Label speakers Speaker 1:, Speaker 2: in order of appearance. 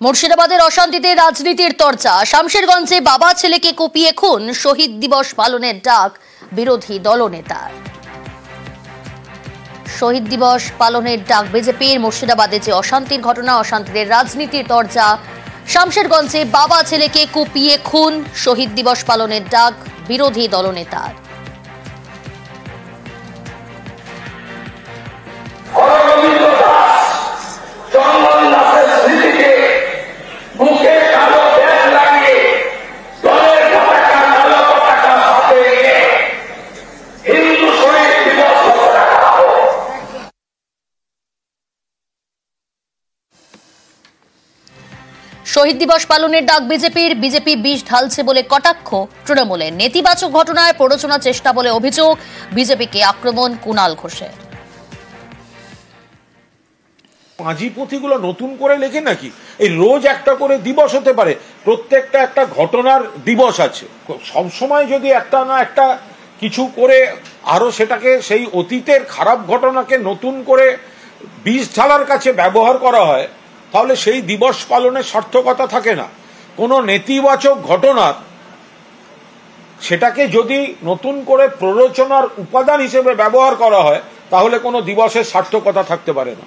Speaker 1: মুর্শিদাবাদের অশান্তিতে রাজনীতির চর্চা। শামশেরগঞ্জে বাবা ছেলেকে কুপিয়ে খুন, শহীদ দিবস পালনের ডাক বিরোধী দলনেতার। শহীদ দিবস পালনের ডাক বিজেপির। মুর্শিদাবাদে যে অশান্তির ঘটনা, অশান্তিতে রাজনীতির চর্চা। শামশেরগঞ্জে বাবা ছেলেকে কুপিয়ে খুন, শহীদ দিবস পালনের ডাক বিরোধী দলনেতার। শহীদ দিবস পালনের ডাক বিজেপির। বিজেপি বিষ ঢালছে বলে কটাক্ষ তৃণমূলের। নেতিবাচক ঘটনায় প্ররোচনার চেষ্টা বলে অভিযোগ। বিজেপিকে আক্রমণ কুণাল ঘোষের।
Speaker 2: পাঁজি পুঁথিগুলো নতুন করে লেখে নাকি? এই রোজ একটা করে দিবস হতে পারে, প্রত্যেকটা একটা ঘটনার দিবস আছে। সবসময় যদি একটা না একটা কিছু করে আরো সেটাকে সেই অতীতের খারাপ ঘটনাকে নতুন করে বিষ ঢালার কাছে ব্যবহার করা হয়, তাহলে সেই দিবস পালনের সার্থকতা থাকে না। কোনো নেতিবাচক ঘটনার সেটাকে যদি নতুন করে প্ররোচনার উপাদান হিসেবে ব্যবহার করা হয়, তাহলে কোনো দিবসের সার্থকতা থাকতে পারে না।